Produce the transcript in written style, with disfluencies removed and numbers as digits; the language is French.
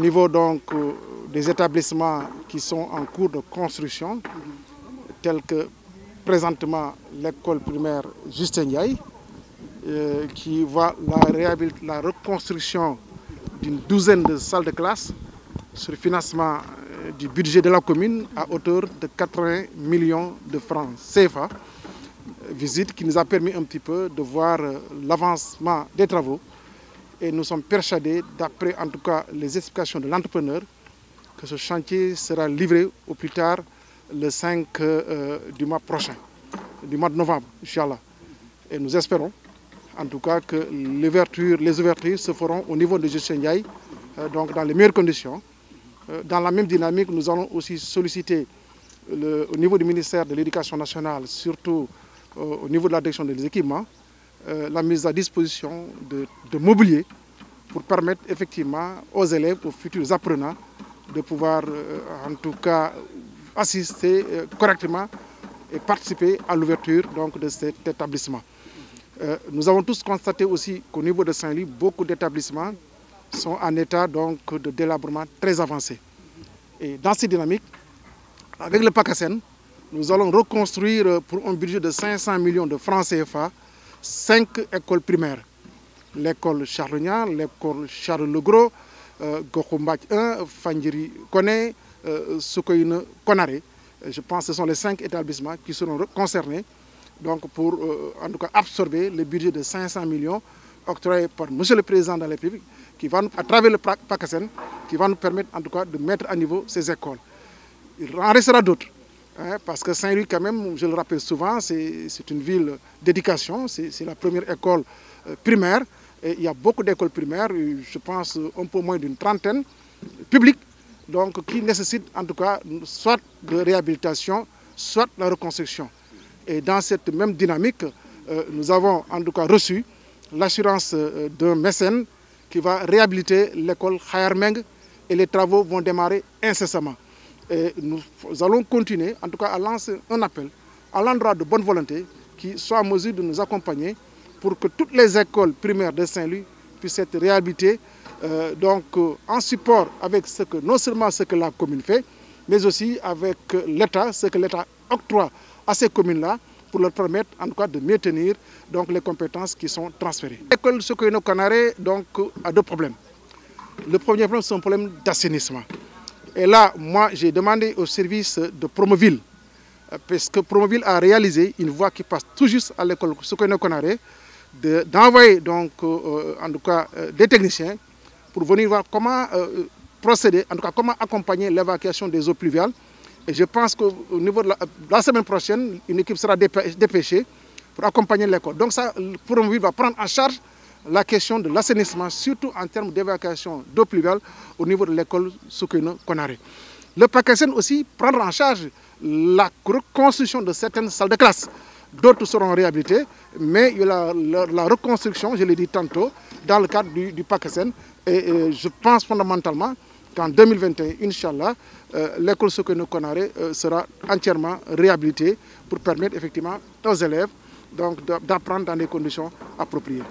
niveau donc des établissements qui sont en cours de construction, tels que présentement l'école primaire Justin Ndiaye, qui voit la reconstruction d'une douzaine de salles de classe sur le financement du budget de la commune à hauteur de 80 millions de francs CFA. Visite qui nous a permis un petit peu de voir l'avancement des travaux. Et nous sommes persuadés, d'après en tout cas les explications de l'entrepreneur, que ce chantier sera livré au plus tard le 5 du mois prochain, du mois de novembre, Inch'Allah. Et nous espérons en tout cas que les ouvertures se feront au niveau de Justin Ndiaye, donc dans les meilleures conditions. Dans la même dynamique, nous allons aussi solliciter au niveau du ministère de l'Éducation nationale, surtout au niveau de la direction des équipements, la mise à disposition de mobilier pour permettre effectivement aux élèves, aux futurs apprenants, de pouvoir en tout cas assister correctement et participer à l'ouverture de cet établissement. Nous avons tous constaté aussi qu'au niveau de Saint-Louis, beaucoup d'établissements sont en état de délabrement très avancé. Et dans cette dynamique, avec le PACASEN, nous allons reconstruire pour un budget de 500 millions de francs CFA 5 écoles primaires. L'école Charles-Niang, l'école Charles-Le-Gros, Gokhoumbach 1, Fandjiri Koné, Soukoyne Konaré. Je pense que ce sont les 5 établissements qui seront concernés pour en tout cas absorber le budget de 500 millions octroyé par M. le Président de la République, qui va, à travers le PACASEN, qui va nous permettre en tout cas de mettre à niveau ces écoles. Il en restera d'autres. Parce que Saint-Louis, quand même, je le rappelle souvent, c'est une ville d'éducation, c'est la première école primaire. Et il y a beaucoup d'écoles primaires, je pense un peu moins d'une trentaine, publiques, qui nécessitent en tout cas soit de réhabilitation, soit de la reconstruction. Et dans cette même dynamique, nous avons en tout cas reçu l'assurance d'un mécène qui va réhabiliter l'école Khayarmeng et les travaux vont démarrer incessamment. Et nous allons continuer, en tout cas, à lancer un appel à l'endroit de bonne volonté qui soit en mesure de nous accompagner pour que toutes les écoles primaires de Saint-Louis puissent être réhabilitées en support avec non seulement ce que la commune fait, mais aussi avec l'État, ce que l'État octroie à ces communes-là pour leur permettre en tout cas de mieux tenir les compétences qui sont transférées. L'école Soukoyne Konaré a deux problèmes. Le premier problème, c'est un problème d'assainissement. Et là, moi, j'ai demandé au service de Promoville, parce que Promoville a réalisé une voie qui passe tout juste à l'école Soukoyne Konaré, d'envoyer en tout cas des techniciens pour venir voir comment procéder, en tout cas comment accompagner l'évacuation des eaux pluviales. Et je pense qu'au niveau de la semaine prochaine, une équipe sera dépêchée pour accompagner l'école. Donc ça, Promoville va prendre en charge la question de l'assainissement, surtout en termes d'évacuation d'eau pluviale au niveau de l'école Soukoyne Konaré. Le PACASEN aussi prendra en charge la reconstruction de certaines salles de classe. D'autres seront réhabilitées, mais il y a la reconstruction, je l'ai dit tantôt, dans le cadre du PACASEN. Et je pense fondamentalement qu'en 2021, Inch'Allah, l'école Soukoyne Konaré sera entièrement réhabilitée pour permettre effectivement aux élèves d'apprendre dans des conditions appropriées.